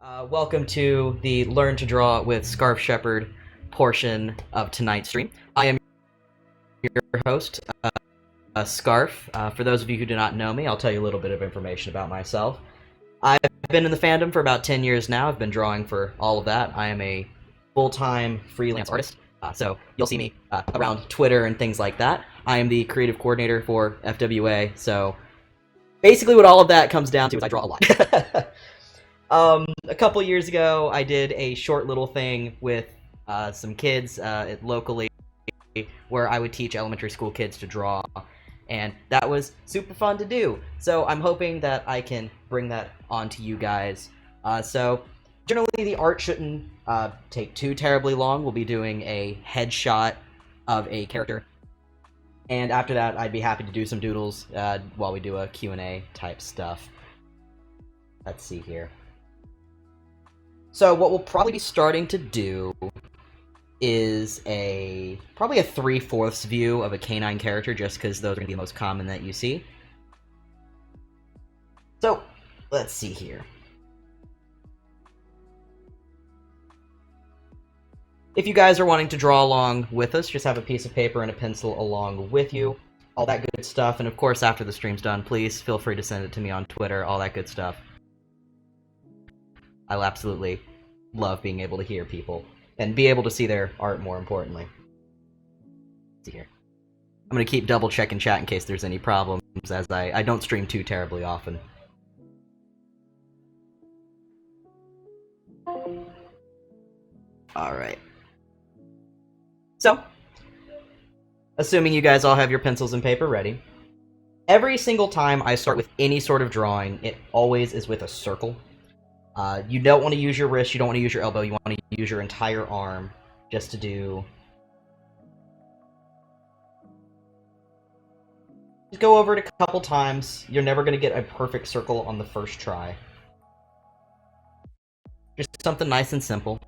Welcome to the Learn to Draw with Scarf Shepherd portion of tonight's stream. I am your host, Scarf. For those of you who do not know me, I'll tell you a little bit of information about myself. I've been in the fandom for about 10 years now. I've been drawing for all of that. I am a full-time freelance artist, so you'll see me around Twitter and things like that. I am the creative coordinator for FWA, so basically what all of that comes down to is I draw a lot. A couple years ago, I did a short little thing with some kids locally where I would teach elementary school kids to draw, and that was super fun to do. So I'm hoping that I can bring that on to you guys. So generally, the art shouldn't take too terribly long. We'll be doing a headshot of a character, and after that, I'd be happy to do some doodles while we do a Q&A type stuff. Let's see here. So what we'll probably be starting to do is probably a 3/4 view of a canine character, just because those are going to be the most common that you see. So, let's see here. If you guys are wanting to draw along with us, just have a piece of paper and a pencil along with you. All that good stuff, and of course after the stream's done, please feel free to send it to me on Twitter, all that good stuff. I'll absolutely love being able to hear people and be able to see their art, more importantly. Let's see here. I'm going to keep double checking chat in case there's any problems, as I don't stream too terribly often. Alright. So, assuming you guys all have your pencils and paper ready, every single time I start with any sort of drawing, it always is with a circle. You don't want to use your wrist, you don't want to use your elbow, you want to use your entire arm just to do... Just go over it a couple times. You're never going to get a perfect circle on the first try. Just something nice and simple.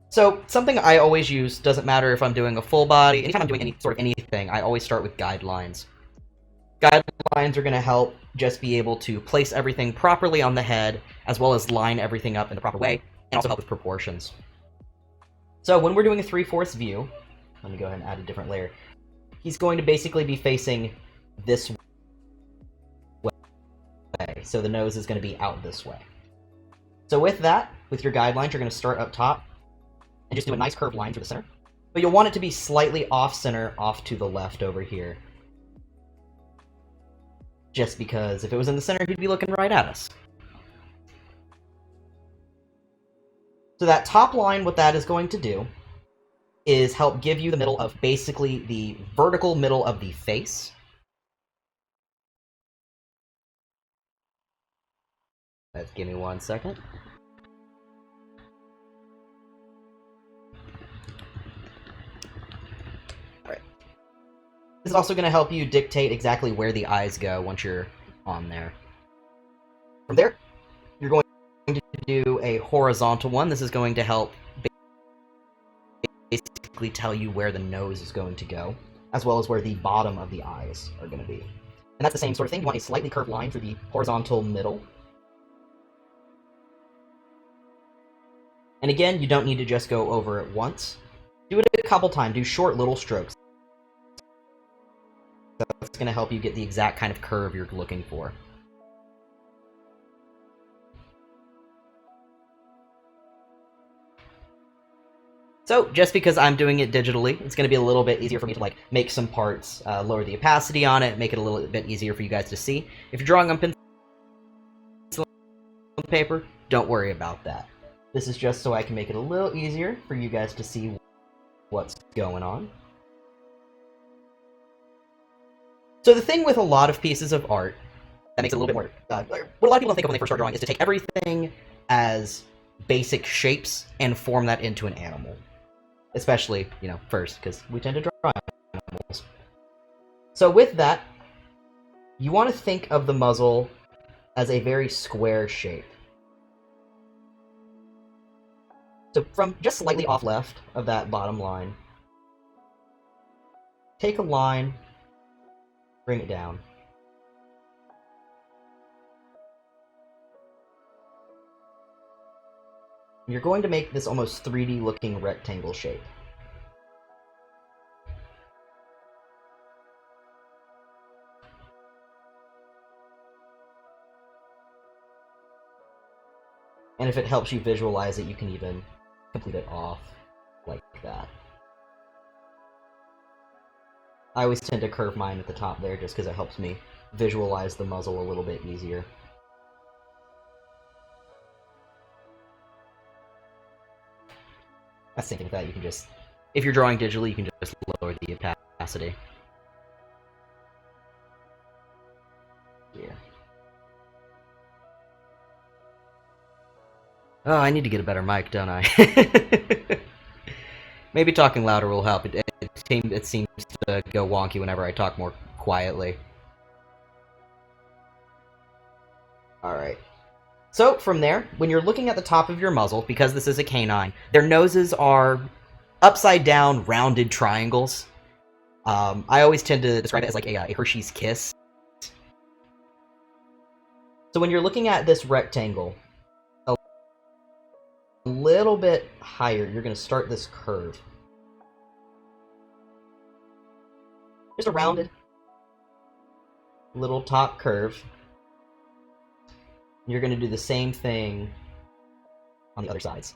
So, something I always use, doesn't matter if I'm doing a full body, anytime I'm doing any sort of anything, I always start with guidelines. Guidelines are going to help just be able to place everything properly on the head, as well as line everything up in the proper way, and also help with proportions. So, when we're doing a 3/4 view, let me go ahead and add a different layer, he's going to basically be facing this way, so the nose is going to be out this way. So with that, with your guidelines, you're going to start up top, and just do a nice curved line through the center. But you'll want it to be slightly off-center, off to the left over here. Just because if it was in the center, he'd be looking right at us. So that top line, what that is going to do is help give you the middle of basically the vertical middle of the face. Let's give me 1 second. This is also going to help you dictate exactly where the eyes go once you're on there. From there, you're going to do a horizontal one. This is going to help basically tell you where the nose is going to go, as well as where the bottom of the eyes are going to be. And that's the same sort of thing. You want a slightly curved line through the horizontal middle. And again, you don't need to just go over it once. Do it a couple times. Do short little strokes. That's going to help you get the exact kind of curve you're looking for. So, just because I'm doing it digitally, it's going to be a little bit easier for me to make some parts, lower the opacity on it, make it a little bit easier for you guys to see. If you're drawing on pencil and paper, don't worry about that. This is just so I can make it a little easier for you guys to see what's going on. So the thing with a lot of pieces of art that makes it a little bit more... what a lot of people don't think of when they first start drawing is to take everything as basic shapes and form that into an animal. Especially, first, because we tend to draw animals. So with that, you want to think of the muzzle as a very square shape. So from just slightly off left of that bottom line, take a line, bring it down. You're going to make this almost 3D looking rectangle shape. And if it helps you visualize it, you can even complete it off like that. I always tend to curve mine at the top there just because it helps me visualize the muzzle a little bit easier. That's the same thing with that, you can just, if you're drawing digitally, you can just lower the opacity. Yeah. Oh, I need to get a better mic, don't I? Maybe talking louder will help. It seems to go wonky whenever I talk more quietly. Alright. So, from there, when you're looking at the top of your muzzle, because this is a canine, their noses are upside-down, rounded triangles. I always tend to describe it as like a Hershey's Kiss. So when you're looking at this rectangle, a little bit higher, you're going to start this curve. Just a rounded little top curve. You're going to do the same thing on the other sides.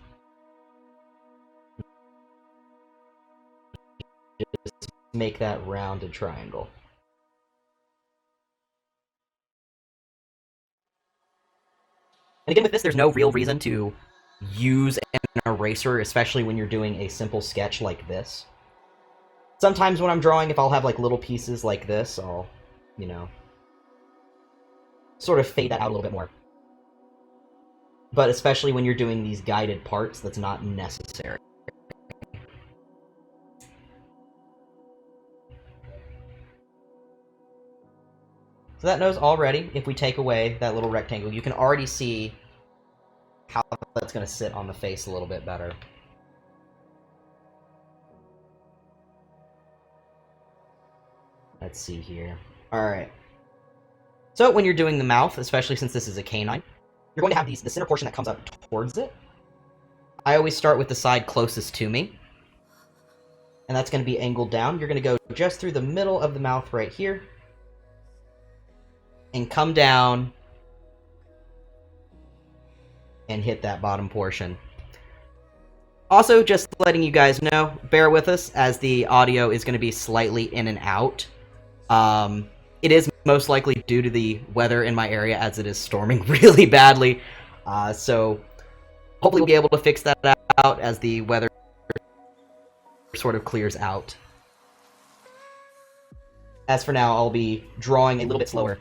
Just make that rounded triangle. And again, with this, there's no real reason to use an eraser, especially when you're doing a simple sketch like this. Sometimes when I'm drawing, if I'll have like little pieces like this, I'll, you know, sort of fade that out a little bit more. But especially when you're doing these guided parts, that's not necessary. So that nose already, if we take away that little rectangle, you can already see how that's going to sit on the face a little bit better. Let's see here. Alright. So when you're doing the mouth, especially since this is a canine, you're going to have the center portion that comes up towards it. I always start with the side closest to me. And that's going to be angled down. You're going to go just through the middle of the mouth right here. And come down and hit that bottom portion. Also, just letting you guys know, bear with us as the audio is going to be slightly in and out. It is most likely due to the weather in my area as it is storming really badly. So hopefully we'll be able to fix that out as the weather sort of clears out. As for now, I'll be drawing a little bit slower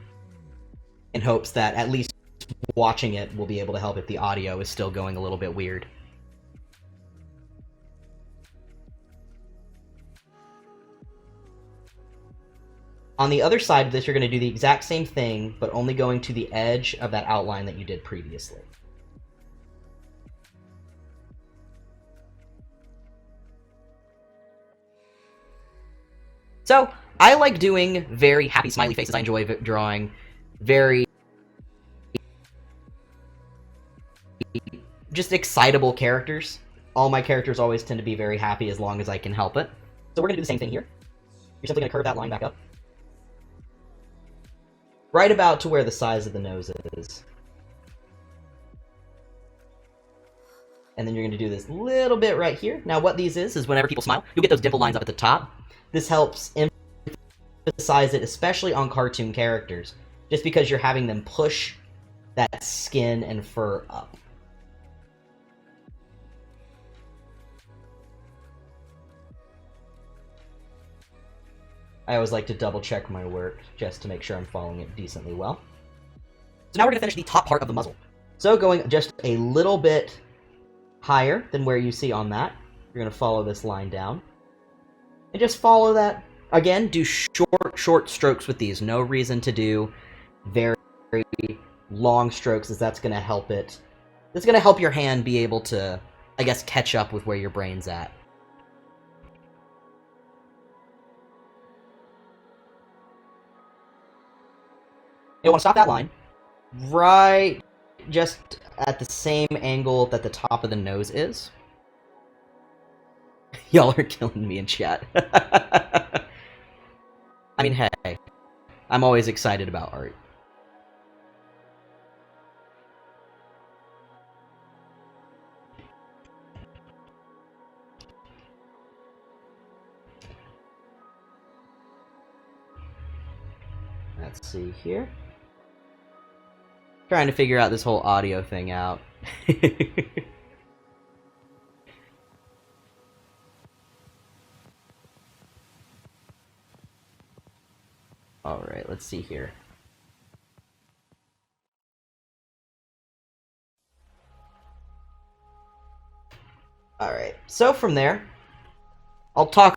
in hopes that at least watching it will be able to help if the audio is still going a little bit weird. On the other side of this, you're going to do the exact same thing, but only going to the edge of that outline that you did previously. So, I like doing very happy smiley faces. I enjoy drawing very just excitable characters. All my characters always tend to be very happy as long as I can help it. So we're going to do the same thing here. You're simply going to curve that line back up. Right about to where the size of the nose is. And then you're going to do this little bit right here. Now what these is whenever people smile, you'll get those dimple lines up at the top. This helps emphasize it, especially on cartoon characters, just because you're having them push that skin and fur up. I always like to double check my work just to make sure I'm following it decently well. So now we're going to finish the top part of the muzzle. So going just a little bit higher than where you see on that, you're going to follow this line down. And just follow that. Again, do short strokes with these. No reason to do very long strokes, as that's going to help it. It's going to help your hand be able to, I guess, catch up with where your brain's at. You'll want to stop that line right just at the same angle that the top of the nose is. Y'all are killing me in chat. I mean, hey, I'm always excited about art. Let's see here. Trying to figure out this whole audio thing out. Alright, let's see here. Alright, so from there, I'll talk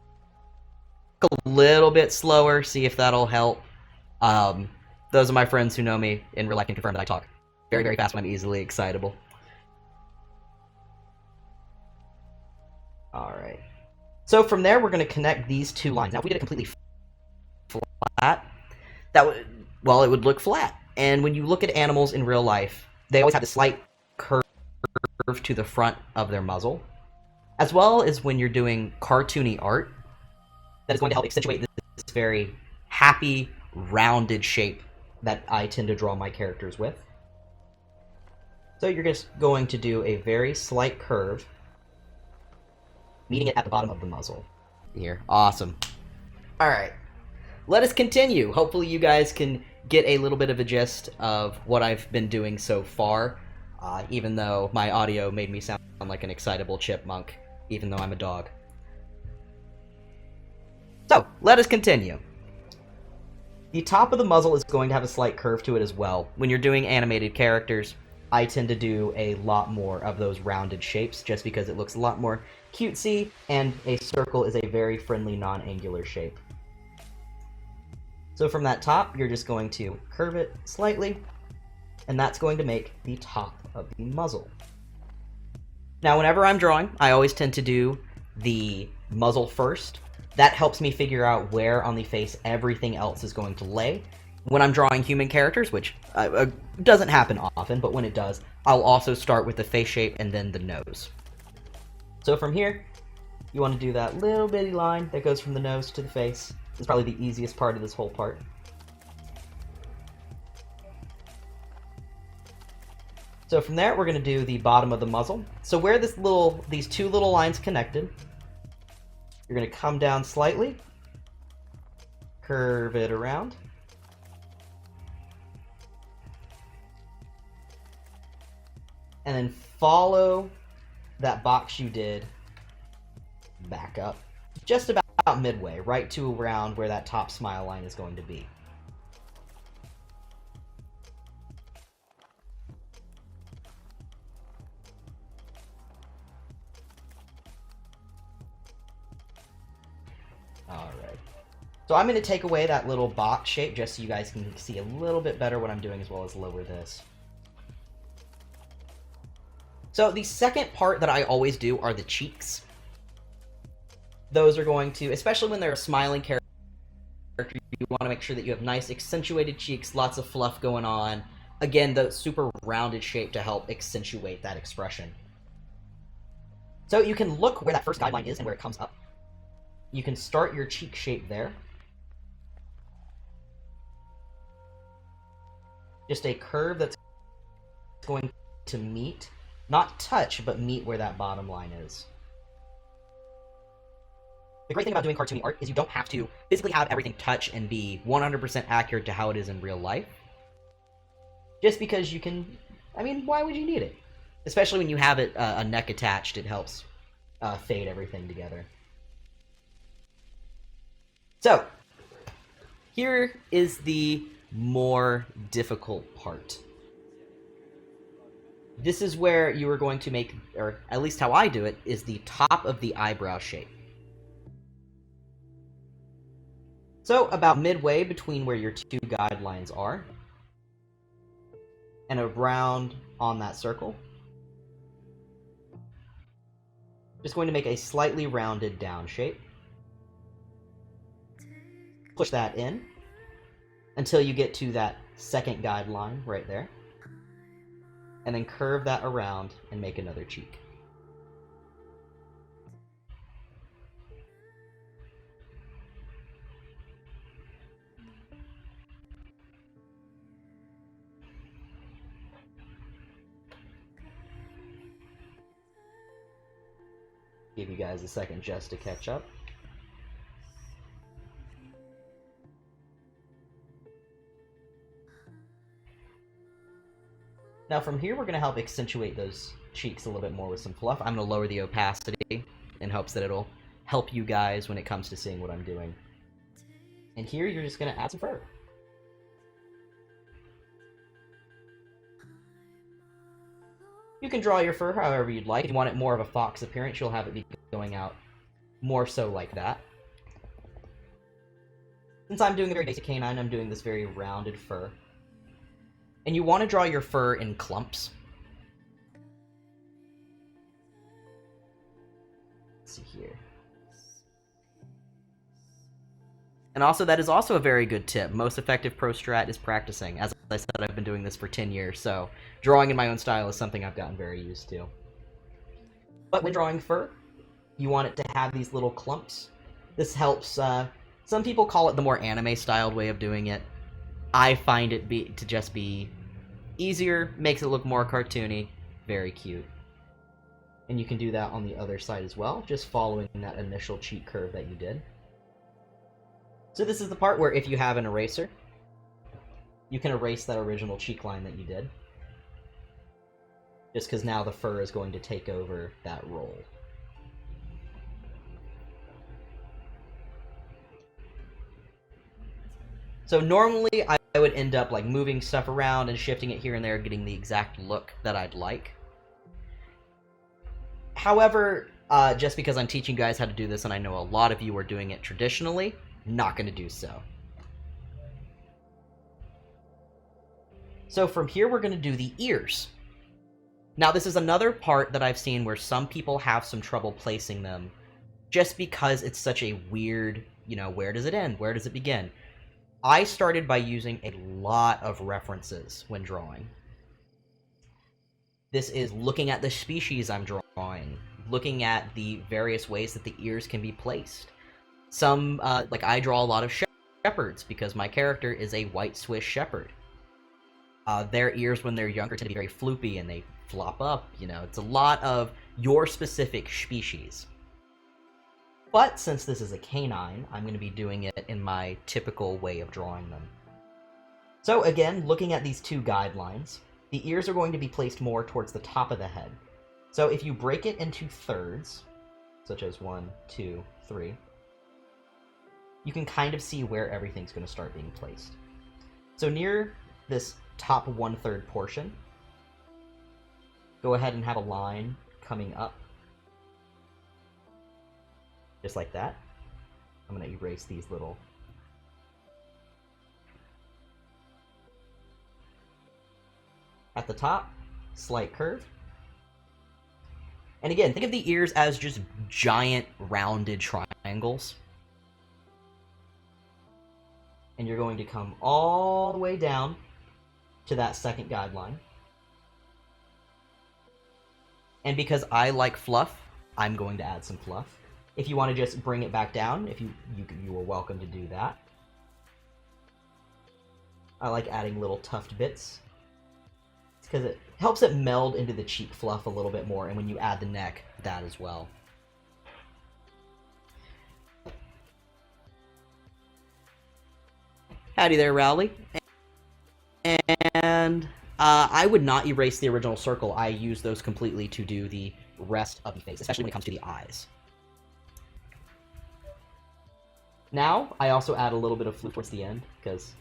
a little bit slower, see if that'll help. Those of my friends who know me in real life can confirm that I talk very, very fast when I'm easily excitable. Alright. So from there, we're going to connect these two lines. Now, if we did it completely flat, that would, well, it would look flat. And when you look at animals in real life, they always have a slight curve to the front of their muzzle, as well as when you're doing cartoony art, that is going to help accentuate this very happy, rounded shape that I tend to draw my characters with. So you're just going to do a very slight curve, meeting it at the bottom of the muzzle. Here, awesome. Alright, let us continue. Hopefully you guys can get a little bit of a gist of what I've been doing so far, even though my audio made me sound like an excitable chipmunk, even though I'm a dog. So, let us continue. The top of the muzzle is going to have a slight curve to it as well. When you're doing animated characters, I tend to do a lot more of those rounded shapes just because it looks a lot more cutesy, and a circle is a very friendly non-angular shape. So from that top, you're just going to curve it slightly, and that's going to make the top of the muzzle. Now, whenever I'm drawing, I always tend to do the muzzle first. That helps me figure out where on the face everything else is going to lay. When I'm drawing human characters, which doesn't happen often, but when it does, I'll also start with the face shape and then the nose. So from here, you want to do that little bitty line that goes from the nose to the face. It's probably the easiest part of this whole part. So from there, we're going to do the bottom of the muzzle. So where these two little lines connected, you're going to come down slightly, curve it around, and then follow that box you did back up, just about midway, right to around where that top smile line is going to be. Alright. So I'm going to take away that little box shape just so you guys can see a little bit better what I'm doing, as well as lower this. So the second part that I always do are the cheeks. Those are going to, especially when they're a smiling character, you want to make sure that you have nice accentuated cheeks, lots of fluff going on. Again, the super rounded shape to help accentuate that expression. So you can look where that first guideline is and where it comes up. You can start your cheek shape there. Just a curve that's going to meet, not touch, but meet where that bottom line is. The great thing about doing cartoony art is you don't have to physically have everything touch and be 100% accurate to how it is in real life. Just because you can, I mean, why would you need it? Especially when you have it a neck attached, it helps fade everything together. So, here is the more difficult part. This is where you are going to make, or at least how I do it, is the top of the eyebrow shape. So, about midway between where your two guidelines are, and around on that circle, just going to make a slightly rounded down shape. Push that in until you get to that second guideline right there, and then curve that around and make another cheek. Give you guys a second just to catch up. Now from here, we're going to help accentuate those cheeks a little bit more with some fluff. I'm going to lower the opacity in hopes that it'll help you guys when it comes to seeing what I'm doing. And here, you're just going to add some fur. You can draw your fur however you'd like. If you want it more of a fox appearance, you'll have it be going out more so like that. Since I'm doing a very basic canine, I'm doing this very rounded fur. And you want to draw your fur in clumps. Let's see here. And also, that is also a very good tip. Most effective pro strat is practicing. As I said, I've been doing this for 10 years, so drawing in my own style is something I've gotten very used to. But when drawing fur, you want it to have these little clumps. This helps, some people call it the more anime-styled way of doing it. I find it to just be easier, makes it look more cartoony, very cute. And you can do that on the other side as well, just following that initial cheek curve that you did. So this is the part where if you have an eraser, you can erase that original cheek line that you did. Just because now the fur is going to take over that role. So normally I would end up like moving stuff around and shifting it here and there, getting the exact look that I'd like. However, just because I'm teaching you guys how to do this and I know a lot of you are doing it traditionally, not going to do so. So from here, we're going to do the ears. Now, this is another part that I've seen where some people have some trouble placing them just because it's such a weird, you know, where does it end? Where does it begin? I started by using a lot of references when drawing. This is looking at the species I'm drawing, looking at the various ways that the ears can be placed. Some, like I draw a lot of shepherds because my character is a white Swiss shepherd. Their ears when they're younger tend to be very floopy and they flop up, you know. It's a lot of your specific species. But since this is a canine, I'm going to be doing it in my typical way of drawing them. So again, looking at these two guidelines, the ears are going to be placed more towards the top of the head. So if you break it into thirds, such as 1, 2, 3, you can kind of see where everything's going to start being placed. So near this top 1/3 portion, go ahead and have a line coming up. Just like that. I'm going to erase these little... At the top, slight curve. And again, think of the ears as just giant rounded triangles. And you're going to come all the way down to that second guideline. And because I like fluff, I'm going to add some fluff. If you want to just bring it back down, you are welcome to do that. I like adding little tuft bits. It's because it helps it meld into the cheek fluff a little bit more, and when you add the neck, that as well. Howdy there, Rowley. And I would not erase the original circle. I use those completely to do the rest of the face, especially when it comes to the eyes. Now, I also add a little bit of fluff towards the end, because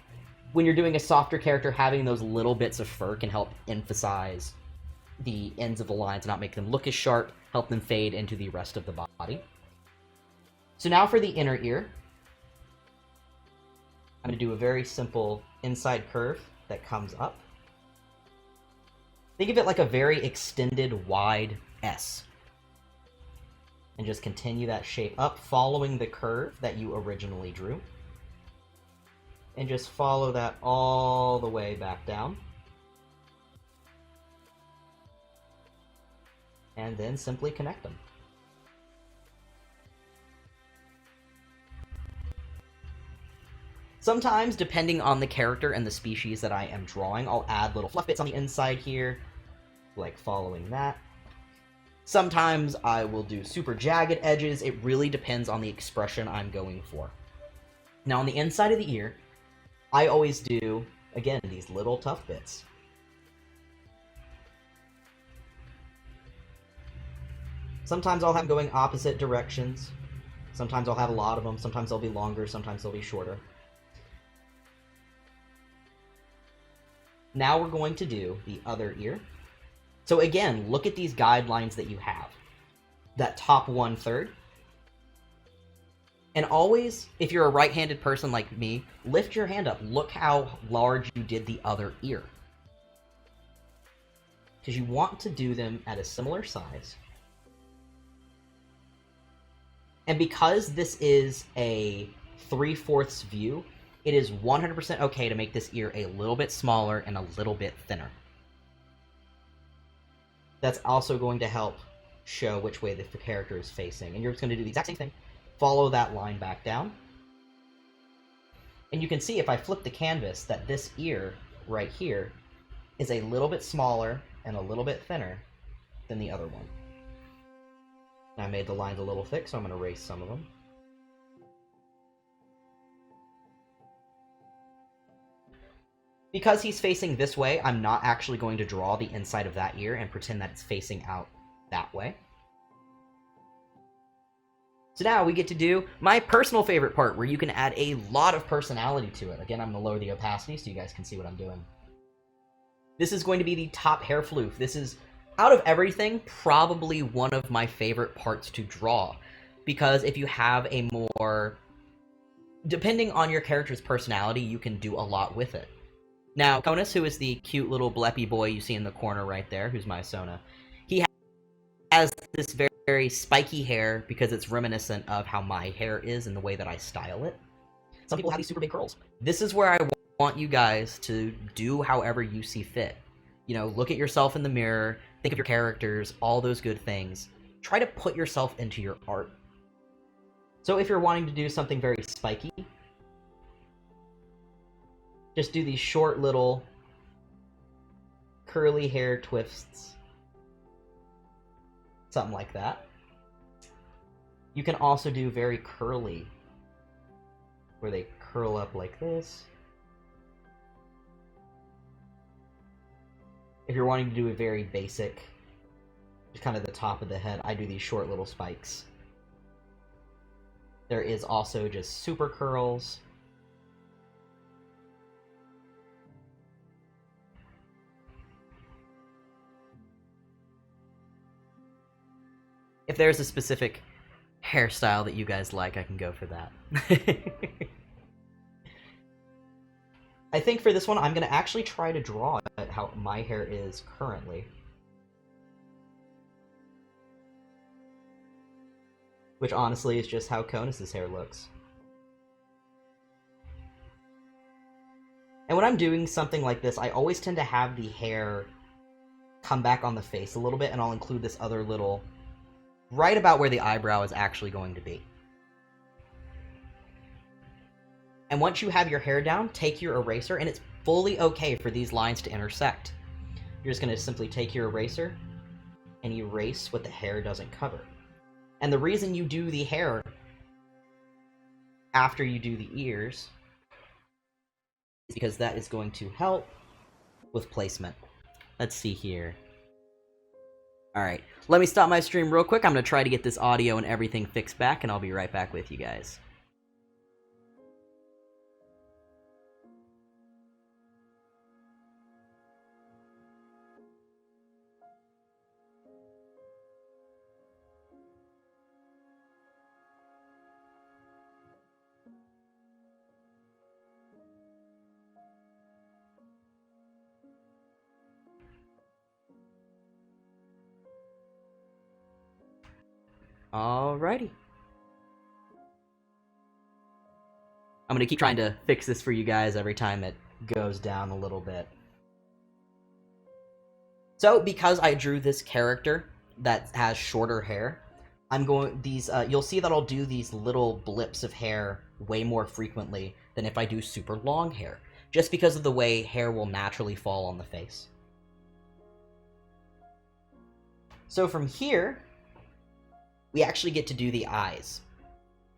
when you're doing a softer character, having those little bits of fur can help emphasize the ends of the lines and not make them look as sharp, help them fade into the rest of the body. So now for the inner ear, I'm going to do a very simple inside curve that comes up. Think of it like a very extended, wide S. And just continue that shape up, following the curve that you originally drew. and just follow that all the way back down. And then simply connect them. Sometimes, depending on the character and the species that I am drawing, I'll add little fluff bits on the inside here, like following that. Sometimes I will do super jagged edges. It really depends on the expression I'm going for. Now, on the inside of the ear, I always do, again, these little tough bits. Sometimes I'll have them going opposite directions. Sometimes I'll have a lot of them. Sometimes they'll be longer. Sometimes they'll be shorter. Now we're going to do the other ear. So again, look at these guidelines that you have. That top 1/3. And always, if you're a right-handed person like me, lift your hand up. Look how large you did the other ear. Because you want to do them at a similar size. And because this is a 3/4 view, it is 100% okay to make this ear a little bit smaller and a little bit thinner. That's also going to help show which way the character is facing. And you're just going to do the exact same thing. Follow that line back down. And you can see if I flip the canvas that this ear right here is a little bit smaller and a little bit thinner than the other one. I made the lines a little thick, so I'm going to erase some of them. Because he's facing this way, I'm not actually going to draw the inside of that ear and pretend that it's facing out that way. So now we get to do my personal favorite part, where you can add a lot of personality to it. Again, I'm going to lower the opacity so you guys can see what I'm doing. This is going to be the top hair floof. This is, out of everything, probably one of my favorite parts to draw. Because if you have a more... depending on your character's personality, you can do a lot with it. Now, Conus, who is the cute little bleppy boy you see in the corner right there, who's my Sona, he has this very, very spiky hair because it's reminiscent of how my hair is and the way that I style it. Some people have these super big curls. This is where I want you guys to do however you see fit. You know, look at yourself in the mirror, think of your characters, all those good things. Try to put yourself into your art. So if you're wanting to do something very spiky, just do these short little curly hair twists. Something like that. You can also do very curly, where they curl up like this. If you're wanting to do a very basic, just kind of the top of the head, I do these short little spikes. There is also just super curls. If there's a specific hairstyle that you guys like, I can go for that. I think for this one, I'm going to actually try to draw it how my hair is currently. Which honestly is just how Conus's hair looks. And when I'm doing something like this, I always tend to have the hair come back on the face a little bit, and I'll include this other little... right about where the eyebrow is actually going to be. And once you have your hair down, take your eraser, and it's fully okay for these lines to intersect. You're just going to simply take your eraser and erase what the hair doesn't cover. And the reason you do the hair after you do the ears is because that is going to help with placement. Let's see here. Alright, let me stop my stream real quick. I'm going to try to get this audio and everything fixed back, and I'll be right back with you guys. Alrighty. I'm going to keep trying to fix this for you guys every time it goes down a little bit. So, because I drew this character that has shorter hair, you'll see that I'll do these little blips of hair way more frequently than if I do super long hair, just because of the way hair will naturally fall on the face. So from here, we actually get to do the eyes.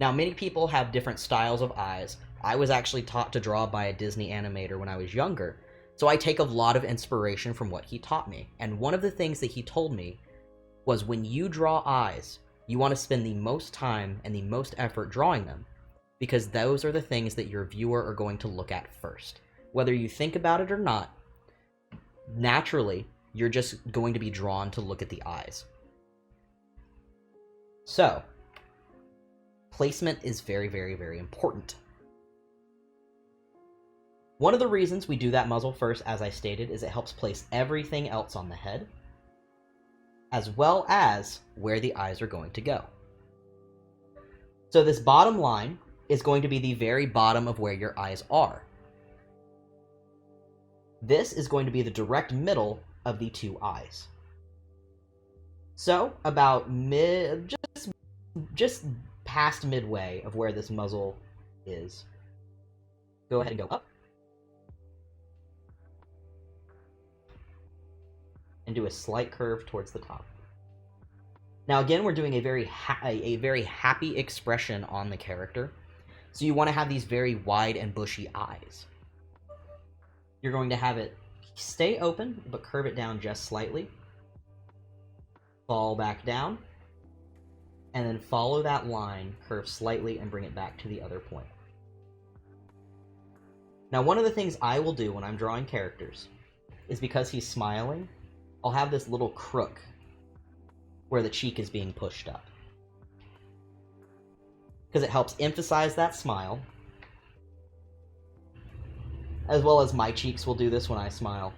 Now, many people have different styles of eyes. I was actually taught to draw by a Disney animator when I was younger, so I take a lot of inspiration from what he taught me. And one of the things that he told me was when you draw eyes, you want to spend the most time and the most effort drawing them, because those are the things that your viewer are going to look at first. Whether you think about it or not, naturally, you're just going to be drawn to look at the eyes. So, placement is very, very, very important. One of the reasons we do that muzzle first, as I stated, is it helps place everything else on the head, as well as where the eyes are going to go. So this bottom line is going to be the very bottom of where your eyes are. This is going to be the direct middle of the two eyes. So about just past midway of where this muzzle is, go ahead and go up. And do a slight curve towards the top. Now again, we're doing a very happy expression on the character, so you want to have these very wide and bushy eyes. You're going to have it stay open, but curve it down just slightly. Fall back down, and then follow that line, curve slightly, and bring it back to the other point. Now, one of the things I will do when I'm drawing characters is, because he's smiling, I'll have this little crook where the cheek is being pushed up, because it helps emphasize that smile, as well as my cheeks will do this when I smile,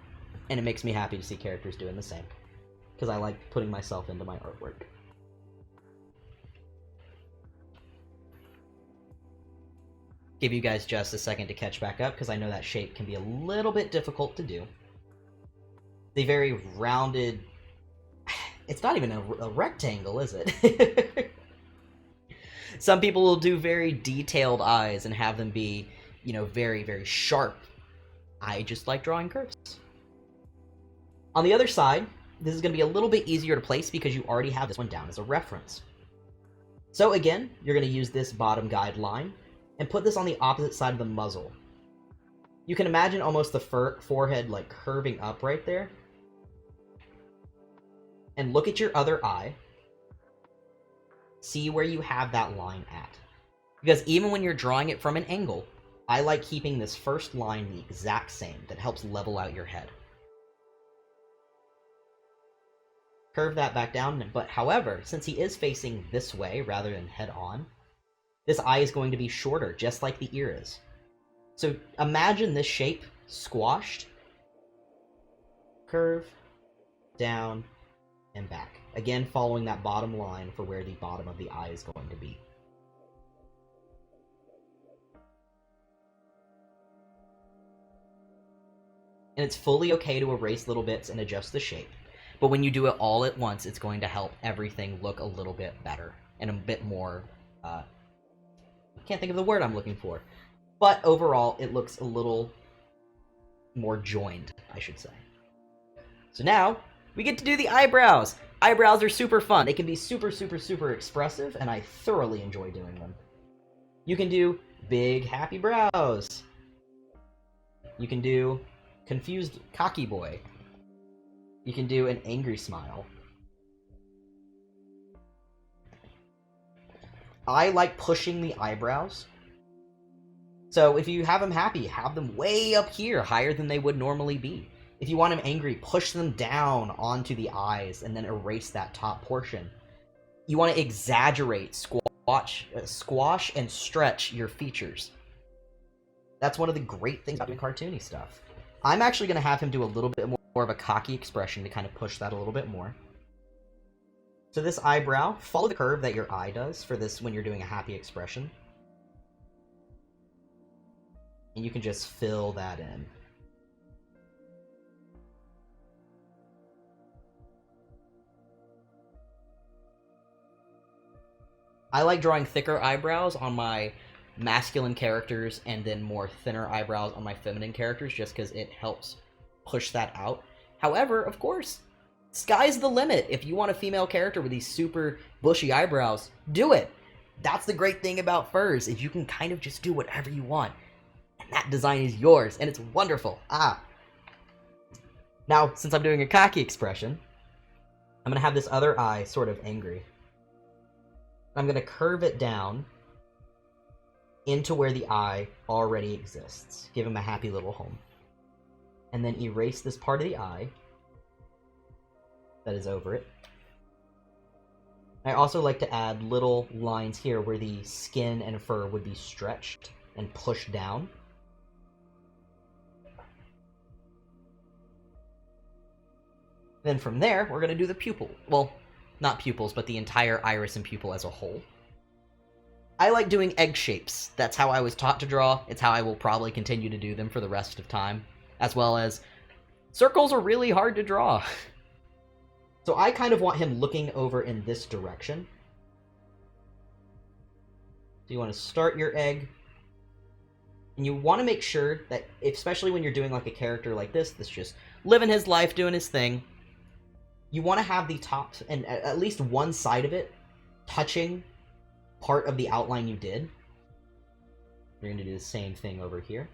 and it makes me happy to see characters doing the same, because I like putting myself into my artwork. Give you guys just a second to catch back up, because I know that shape can be a little bit difficult to do. The very rounded... It's not even a rectangle, is it? Some people will do very detailed eyes and have them be, you know, very, very sharp. I just like drawing curves. On the other side, this is going to be a little bit easier to place because you already have this one down as a reference. So again, you're going to use this bottom guideline and put this on the opposite side of the muzzle. You can imagine almost the forehead like curving up right there. And look at your other eye. See where you have that line at. Because even when you're drawing it from an angle, I like keeping this first line the exact same. That helps level out your head. Curve that back down, but however, since he is facing this way rather than head on, this eye is going to be shorter, just like the ear is. So imagine this shape squashed. Curve, down, and back. Again, following that bottom line for where the bottom of the eye is going to be. And it's fully okay to erase little bits and adjust the shape. But when you do it all at once, it's going to help everything look a little bit better and a bit more, I can't think of the word I'm looking for. But overall, it looks a little more joined, I should say. So now, we get to do the eyebrows. Eyebrows are super fun. They can be super, super, super expressive, and I thoroughly enjoy doing them. You can do big, happy brows. You can do confused, cocky boy. You can do an angry smile. I like pushing the eyebrows. So if you have them happy, have them way up here, higher than they would normally be. If you want them angry, push them down onto the eyes and then erase that top portion. You want to exaggerate, squash and stretch your features. That's one of the great things about doing cartoony stuff. I'm actually going to have him do a little bit more of a cocky expression to kind of push that a little bit more. So this eyebrow, follow the curve that your eye does for this when you're doing a happy expression. And you can just fill that in. I like drawing thicker eyebrows on my masculine characters and then more thinner eyebrows on my feminine characters just because it helps push that out. However, of course, sky's the limit. If you want a female character with these super bushy eyebrows, do it. That's the great thing about furs, is you can kind of just do whatever you want. And that design is yours, and it's wonderful. Now, since I'm doing a cocky expression, I'm going to have this other eye sort of angry. I'm going to curve it down into where the eye already exists. Give him a happy little home. And then erase this part of the eye that is over it. I also like to add little lines here where the skin and fur would be stretched and pushed down. Then from there, we're going to do the pupil. Well, not pupils, but the entire iris and pupil as a whole. I like doing egg shapes. That's how I was taught to draw. It's how I will probably continue to do them for the rest of time. As well as, circles are really hard to draw. So I kind of want him looking over in this direction. So you want to start your egg. And you want to make sure that, especially when you're doing like a character like this, that's just living his life, doing his thing, you want to have the top, and at least one side of it, touching part of the outline you did. You're going to do the same thing over here.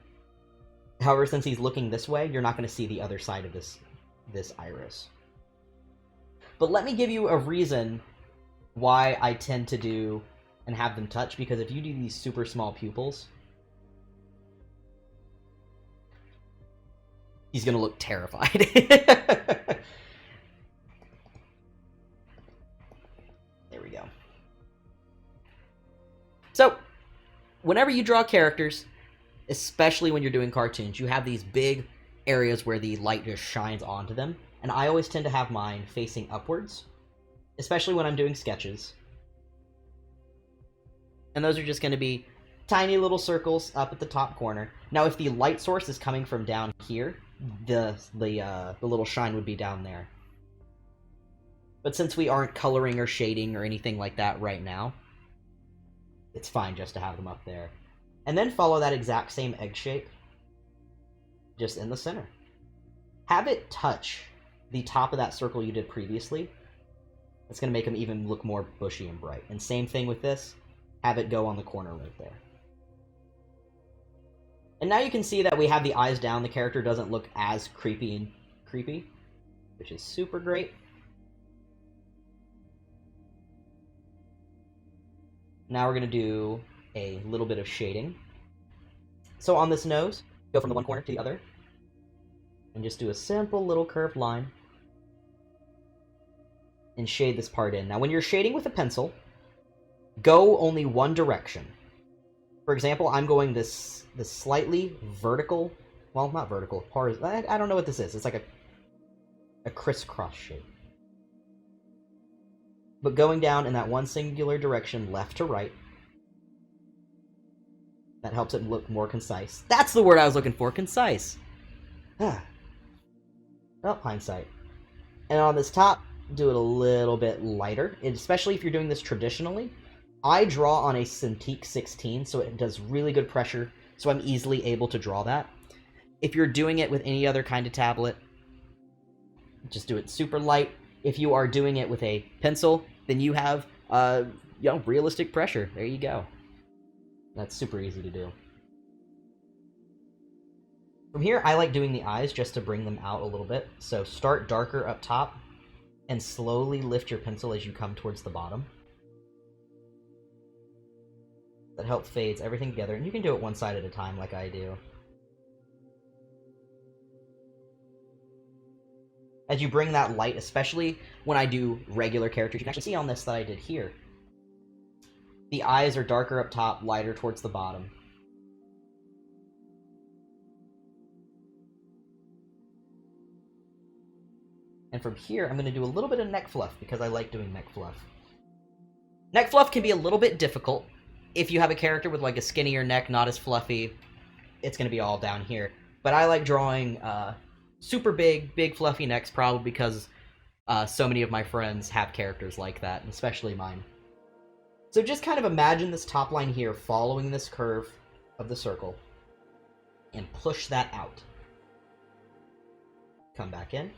However, since he's looking this way, you're not going to see the other side of this iris. But let me give you a reason why I tend to do and have them touch, because if you do these super small pupils, he's going to look terrified. So, whenever you draw characters, especially when you're doing cartoons, you have these big areas where the light just shines onto them, and I always tend to have mine facing upwards, especially when I'm doing sketches. And those are just going to be tiny little circles up at the top corner. Now, if the light source is coming from down here, the little shine would be down there. But since we aren't coloring or shading or anything like that right now, it's fine just to have them up there. And then follow that exact same egg shape just in the center. Have it touch the top of that circle you did previously. It's going to make them even look more bushy and bright. And same thing with this. Have it go on the corner right there. And now you can see that we have the eyes down. The character doesn't look as creepy, which is super great. Now we're going to do a little bit of shading. So on this nose, go from the one corner to the other, and just do a simple little curved line, and shade this part in. Now when you're shading with a pencil, go only one direction. For example, I'm going this slightly vertical, well, not vertical, I don't know what this is. It's like a crisscross shape. But going down in that one singular direction, left to right, that helps it look more concise. That's the word I was looking for, concise. Well, hindsight. And on this top, do it a little bit lighter, especially if you're doing this traditionally. I draw on a Cintiq 16, so it does really good pressure, so I'm easily able to draw that. If you're doing it with any other kind of tablet, just do it super light. If you are doing it with a pencil, then you have realistic pressure. There you go. That's super easy to do. From here, I like doing the eyes just to bring them out a little bit. So start darker up top, and slowly lift your pencil as you come towards the bottom. That helps fades everything together, and you can do it one side at a time like I do. As you bring that light, especially when I do regular characters, you can actually see on this that I did here. The eyes are darker up top, lighter towards the bottom. And from here, I'm going to do a little bit of neck fluff, because I like doing neck fluff. Neck fluff can be a little bit difficult if you have a character with like a skinnier neck, not as fluffy. it's going to be all down here. But I like drawing super big fluffy necks, probably because so many of my friends have characters like that, and especially mine. So just kind of imagine this top line here following this curve of the circle, and push that out. Come back in.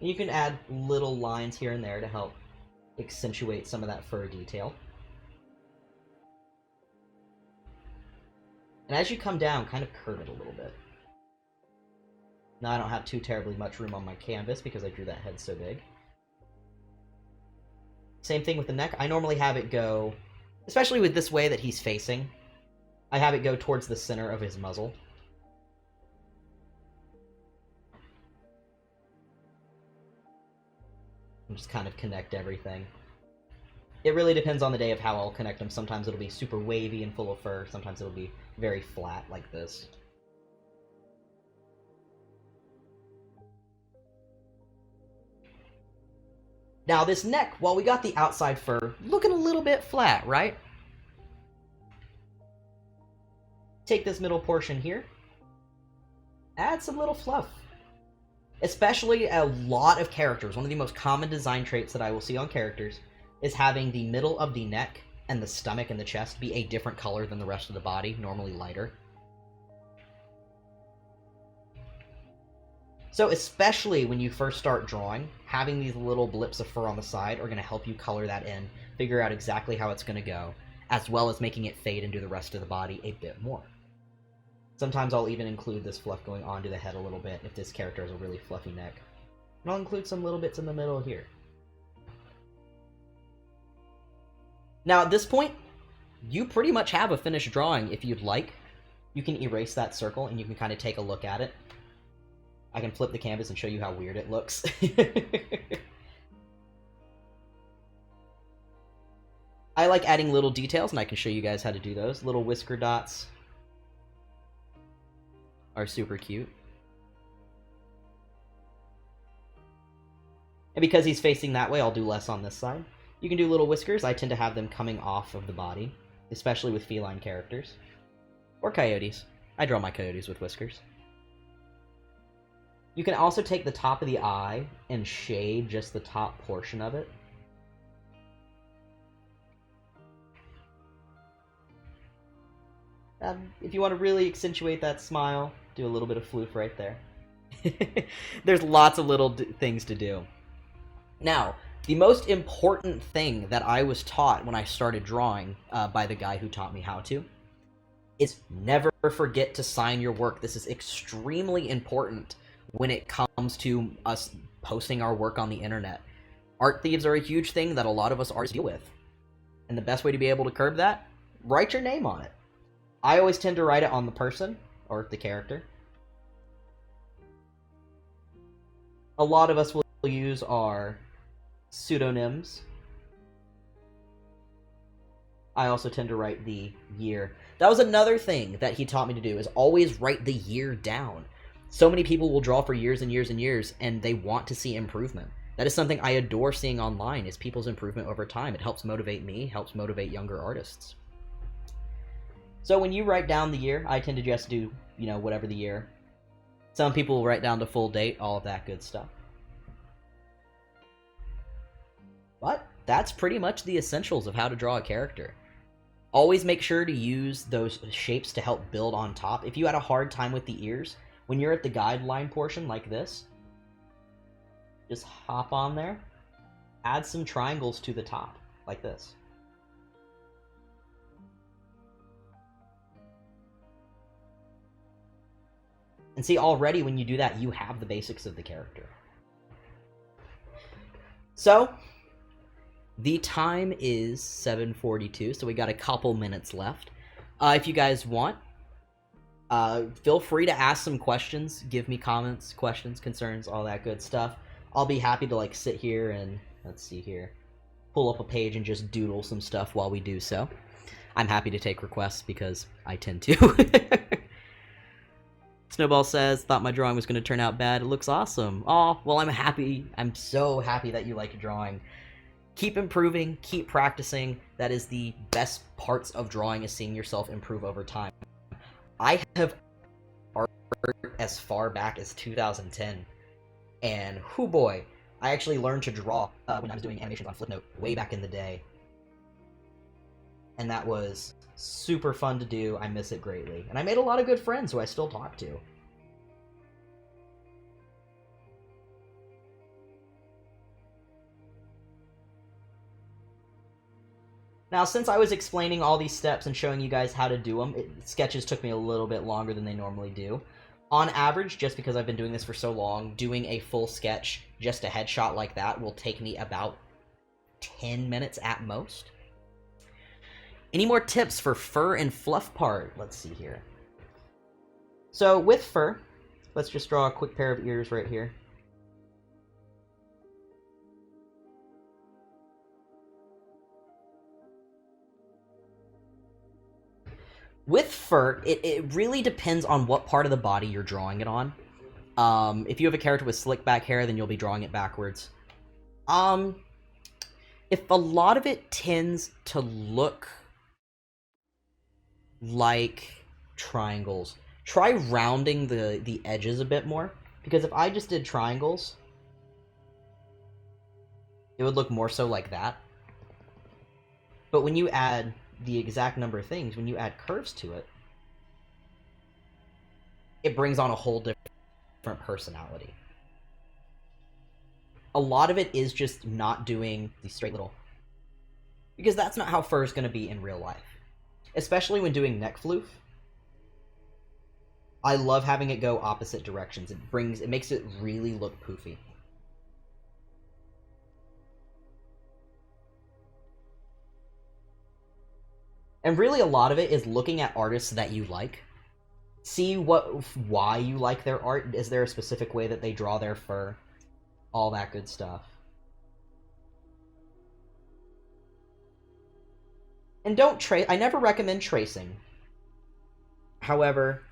And you can add little lines here and there to help accentuate some of that fur detail. And as you come down, kind of curve it a little bit. Now I don't have too terribly much room on my canvas because I drew that head so big. Same thing with the neck. I normally have it go, especially with this way that he's facing, I have it go towards the center of his muzzle. And just kind of connect everything. It really depends on the day of how I'll connect them. Sometimes it'll be super wavy and full of fur. Sometimes it'll be very flat like this. Now this neck, while we got the outside fur, looking a little bit flat, right? Take this middle portion here. Add some little fluff. Especially a lot of characters, one of the most common design traits that I will see on characters is having the middle of the neck and the stomach and the chest be a different color than the rest of the body, normally lighter. So especially when you first start drawing, having these little blips of fur on the side are going to help you color that in, figure out exactly how it's going to go, as well as making it fade into the rest of the body a bit more. Sometimes I'll even include this fluff going onto the head a little bit if this character has a really fluffy neck. And I'll include some little bits in the middle here. Now at this point, you pretty much have a finished drawing if you'd like. You can erase that circle and you can kind of take a look at it. I can flip the canvas and show you how weird it looks. I like adding little details, and I can show you guys how to do those. Little whisker dots are super cute. And because he's facing that way, I'll do less on this side. You can do little whiskers. I tend to have them coming off of the body, especially with feline characters. Or coyotes. I draw my coyotes with whiskers. You can also take the top of the eye and shade just the top portion of it. If you want to really accentuate that smile, do a little bit of floof right there. There's lots of little things to do. Now, the most important thing that I was taught when I started drawing by the guy who taught me how to is never forget to sign your work. This is extremely important when it comes to us posting our work on the internet. Art thieves are a huge thing that a lot of us artists deal with. And the best way to be able to curb that, write your name on it. I always tend to write it on the person, or the character. A lot of us will use our pseudonyms. I also tend to write the year. That was another thing that he taught me to do, is always write the year down. So many people will draw for years and years and years, and they want to see improvement. That is something I adore seeing online, is people's improvement over time. It helps motivate me, helps motivate younger artists. So when you write down the year, I tend to just do, whatever the year. Some people will write down the full date, all of that good stuff. But that's pretty much the essentials of how to draw a character. Always make sure to use those shapes to help build on top. If you had a hard time with the ears, when you're at the guideline portion like this, just hop on there, add some triangles to the top, like this. And see, already when you do that, you have the basics of the character. So, the time is 7:42, so we got a couple minutes left. If you guys want, feel free to ask some questions, give me comments, questions, concerns, all that good stuff. I'll be happy to sit here and, let's see here, pull up a page and just doodle some stuff while we do so. I'm happy to take requests because I tend to. Snowball says, thought my drawing was going to turn out bad. It looks awesome. Oh, well, I'm happy. I'm so happy that you like drawing. Keep improving, keep practicing. That is the best parts of drawing, is seeing yourself improve over time. I have art as far back as 2010, and whoo boy, I actually learned to draw when I was doing animations on Flipnote way back in the day. And that was super fun to do. I miss it greatly. And I made a lot of good friends who I still talk to. Now, since I was explaining all these steps and showing you guys how to do them, sketches took me a little bit longer than they normally do. On average, just because I've been doing this for so long, doing a full sketch, just a headshot like that, will take me about 10 minutes at most. Any more tips for fur and fluff part? Let's see here. So with fur, let's just draw a quick pair of ears right here. With fur, it really depends on what part of the body you're drawing it on. If you have a character with slick back hair, then you'll be drawing it backwards. If a lot of it tends to look like triangles, try rounding the edges a bit more, because if I just did triangles, it would look more so like that. But when you add the exact number of things, when you add curves to it, it brings on a whole different personality. A lot of it is just not doing the straight little, because that's not how fur is going to be in real life. Especially when doing neck floof. I love having it go opposite directions. It makes it really look poofy. And really a lot of it is looking at artists that you like. See why you like their art. Is there a specific way that they draw their fur? All that good stuff. And don't trace. I never recommend tracing. However,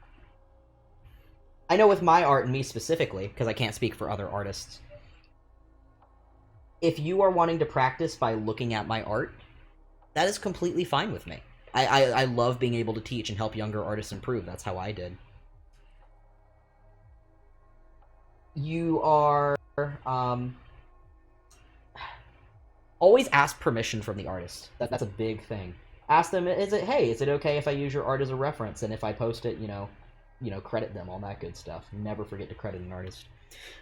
I know with my art, and me specifically, because I can't speak for other artists, if you are wanting to practice by looking at my art, that is completely fine with me. I love being able to teach and help younger artists improve. That's how I did. You are... always ask permission from the artist. That's a big thing. Ask them, hey, is it okay if I use your art as a reference? And if I post it, credit them, all that good stuff. Never forget to credit an artist.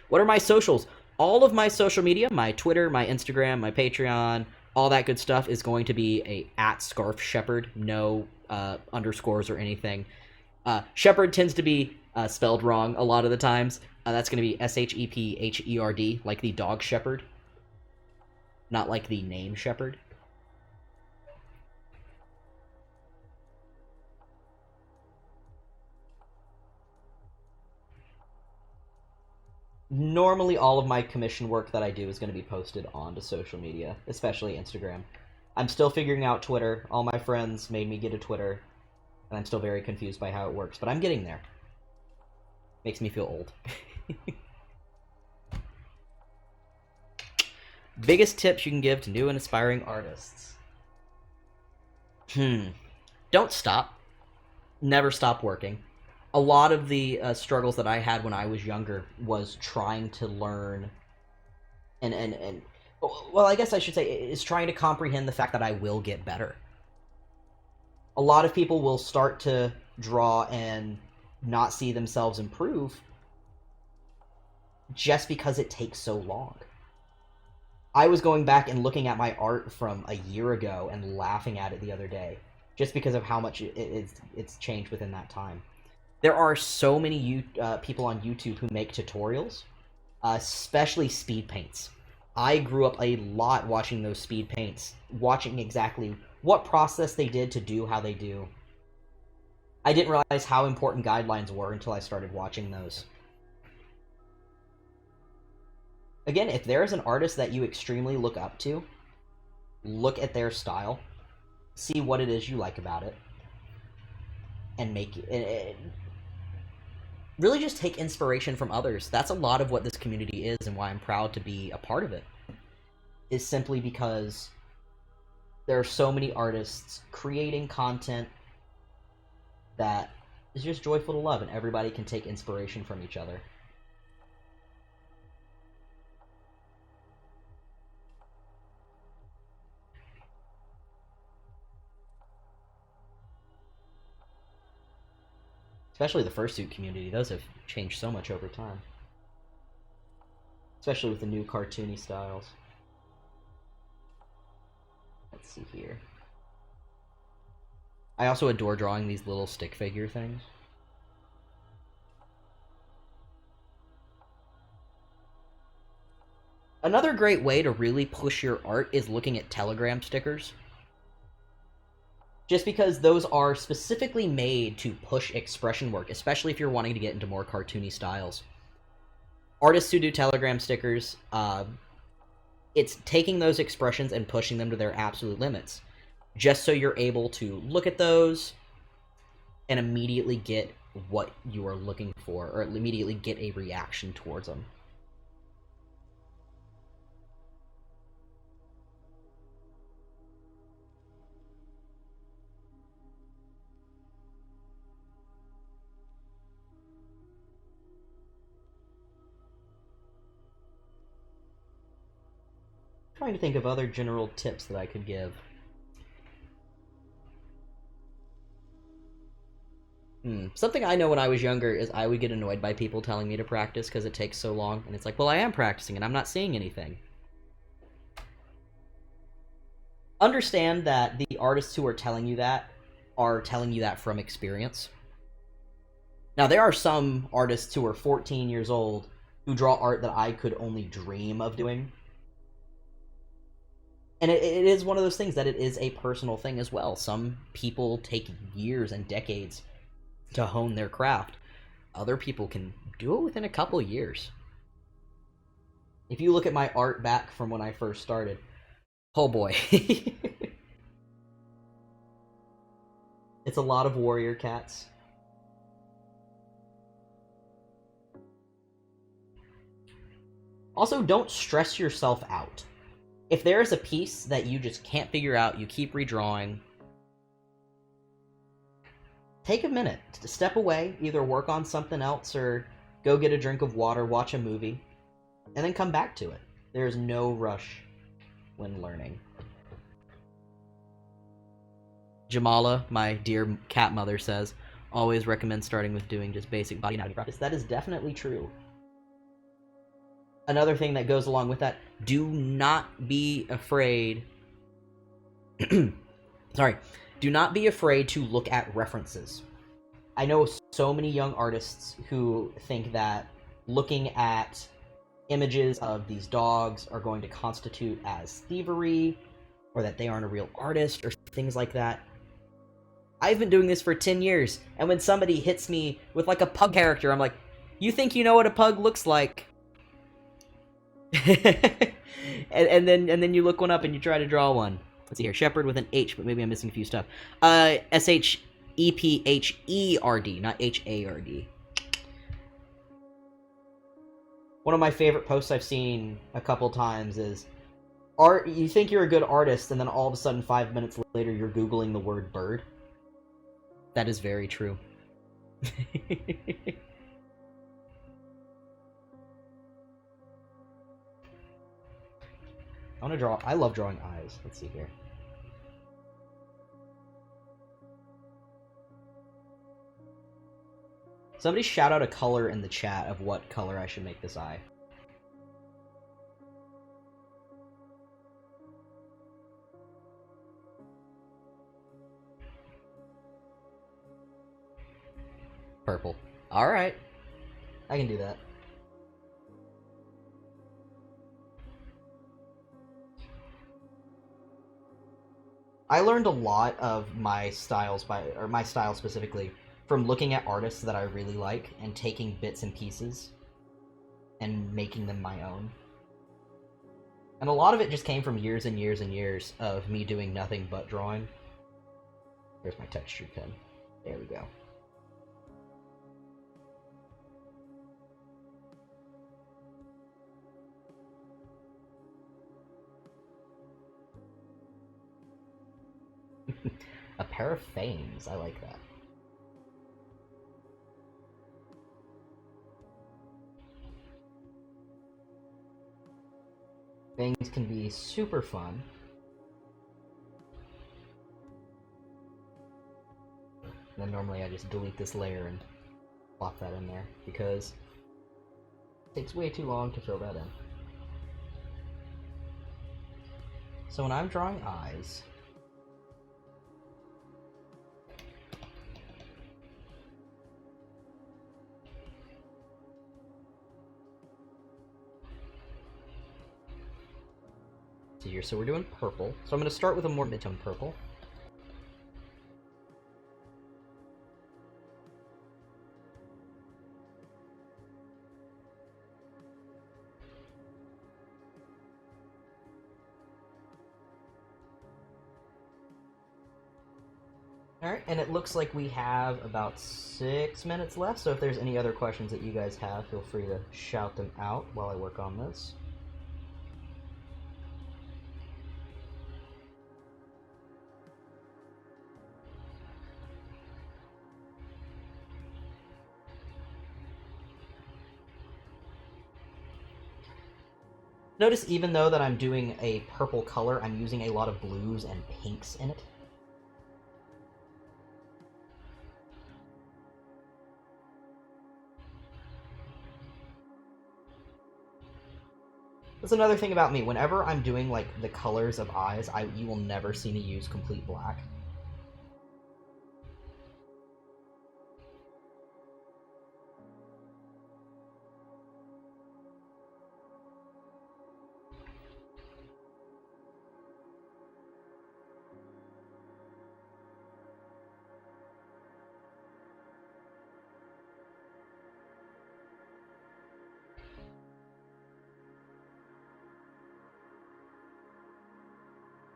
What are my socials? All of my social media, my Twitter, my Instagram, my Patreon, all that good stuff is going to be @ScarfShepherd, no underscores or anything. Shepherd tends to be spelled wrong a lot of the times. That's going to be SHEPHERD, like the dog shepherd, not like the name shepherd. Normally all of my commission work that I do is going to be posted onto social media, especially Instagram. I'm still figuring out Twitter. All my friends made me get a Twitter, and I'm still very confused by how it works, but I'm getting there. Makes me feel old. Biggest tips you can give to new and aspiring artists? Don't stop. Never stop working. A lot of the struggles that I had when I was younger was trying to learn and well, I guess I should say is trying to comprehend the fact that I will get better. A lot of people will start to draw and not see themselves improve just because it takes so long. I was going back and looking at my art from a year ago and laughing at it the other day just because of how much it's changed within that time. There are so many people on YouTube who make tutorials, especially speed paints. I grew up a lot watching those speed paints, watching exactly what process they did to do how they do. I didn't realize how important guidelines were until I started watching those. Again, if there's an artist that you extremely look up to, look at their style, see what it is you like about it, and make it. Really just take inspiration from others. That's a lot of what this community is and why I'm proud to be a part of it. is simply because there are so many artists creating content that is just joyful to love, and everybody can take inspiration from each other. Especially the fursuit community, those have changed so much over time. Especially with the new cartoony styles. Let's see here. I also adore drawing these little stick figure things. Another great way to really push your art is looking at Telegram stickers. Just because those are specifically made to push expression work, especially if you're wanting to get into more cartoony styles. Artists who do Telegram stickers, it's taking those expressions and pushing them to their absolute limits, just so you're able to look at those and immediately get what you are looking for, or immediately get a reaction towards them. Trying to think of other general tips that I could give. Something I know when I was younger is I would get annoyed by people telling me to practice because it takes so long, and it's like, well, I am practicing and I'm not seeing anything. Understand that the artists who are telling you that are telling you that from experience. Now, there are some artists who are 14 years old who draw art that I could only dream of doing. And it is one of those things that it is a personal thing as well. Some people take years and decades to hone their craft. Other people can do it within a couple years. If you look at my art back from when I first started, oh boy. It's a lot of warrior cats. Also, don't stress yourself out. If there is a piece that you just can't figure out, you keep redrawing, take a minute to step away, either work on something else or go get a drink of water, watch a movie, and then come back to it. There's no rush when learning. Jamala, my dear cat mother, says, always recommend starting with doing just basic body anatomy practice. That is definitely true. Another thing that goes along with that, do not be afraid... Sorry. Do not be afraid to look at references. I know so many young artists who think that looking at images of these dogs are going to constitute as thievery, or that they aren't a real artist, or things like that. I've been doing this for 10 years, and when somebody hits me with like a pug character, I'm like, you think you know what a pug looks like? and then you look one up and you try to draw one. Let's see here, shepherd with an H, but maybe I'm missing a few stuff. S-H-E-P-H-E-R-D, not H-A-R-D. One of my favorite posts I've seen a couple times is, you think you're a good artist, and then all of a sudden 5 minutes later you're Googling the word bird. That is very true. I love drawing eyes. Let's see here. Somebody shout out a color in the chat of what color I should make this eye. Purple. Alright. I can do that. I learned a lot of my styles my style specifically, from looking at artists that I really like and taking bits and pieces and making them my own. And a lot of it just came from years and years and years of me doing nothing but drawing. There's my texture pen. There we go. A pair of fangs. I like that. Fangs can be super fun. And then normally I just delete this layer and plop that in there because it takes way too long to fill that in. So when I'm drawing eyes, so we're doing purple. So I'm going to start with a more mid-tone purple. Alright, and it looks like we have about 6 minutes left, so if there's any other questions that you guys have, feel free to shout them out while I work on this. Notice even though that I'm doing a purple color, I'm using a lot of blues and pinks in it. That's another thing about me. Whenever I'm doing like the colors of eyes, you will never see me use complete black.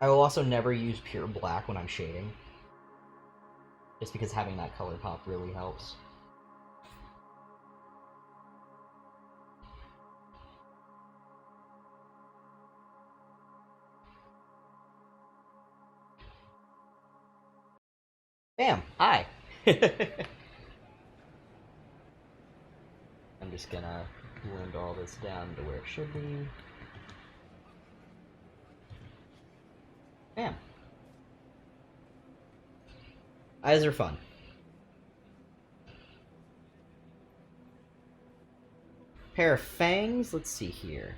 I will also never use pure black when I'm shading, just because having that color pop really helps. Bam! Hi! I'm just gonna blend all this down to where it should be. Bam! Eyes are fun. Pair of fangs, let's see here.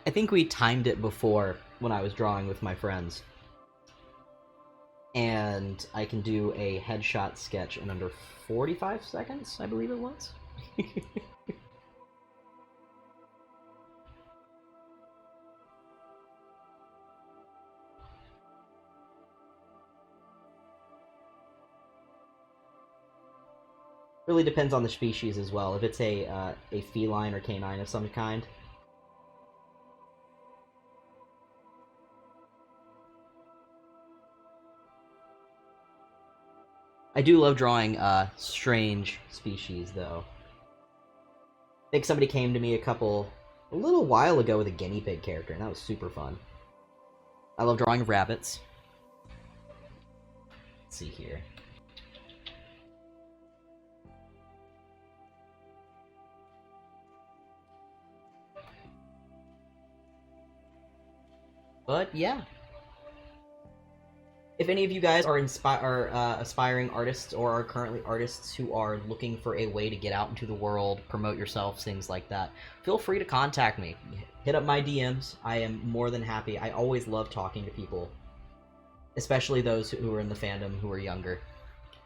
I think we timed it before when I was drawing with my friends. And I can do a headshot sketch in under 45 seconds, I believe it was. Really depends on the species as well. If it's a feline or canine of some kind, I do love drawing strange species, though. I think somebody came to me a little while ago with a guinea pig character, and that was super fun. I love drawing rabbits. Let's see here. But yeah. If any of you guys are aspiring artists or are currently artists who are looking for a way to get out into the world, promote yourselves, things like that, feel free to contact me. Hit up my DMs. I am more than happy. I always love talking to people, especially those who are in the fandom who are younger,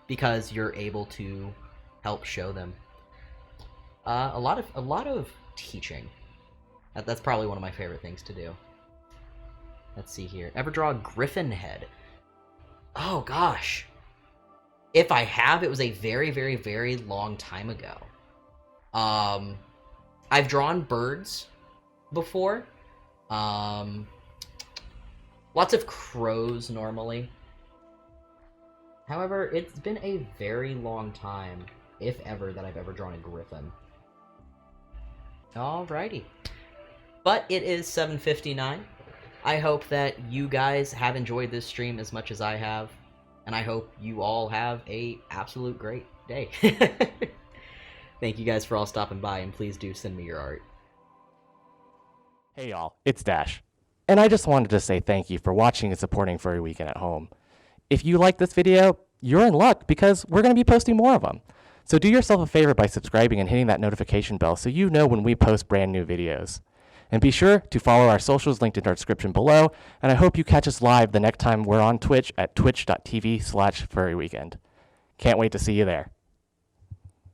because you're able to help show them. A lot of teaching. That's probably one of my favorite things to do. Let's see here. Ever draw a griffin head? Oh gosh. If I have, it was a very, very, very long time ago. I've drawn birds before. Lots of crows normally. However, it's been a very long time, if ever, that I've ever drawn a griffin. Alrighty. But it is 7:59. I hope that you guys have enjoyed this stream as much as I have, and I hope you all have a absolute great day. Thank you guys for all stopping by, and please do send me your art. Hey y'all, it's Dash. And I just wanted to say thank you for watching and supporting Furry Weekend at Home. If you like this video, you're in luck because we're going to be posting more of them. So do yourself a favor by subscribing and hitting that notification bell so you know when we post brand new videos. And be sure to follow our socials linked in our description below, and I hope you catch us live the next time we're on Twitch at twitch.tv/furryweekend. Can't wait to see you there.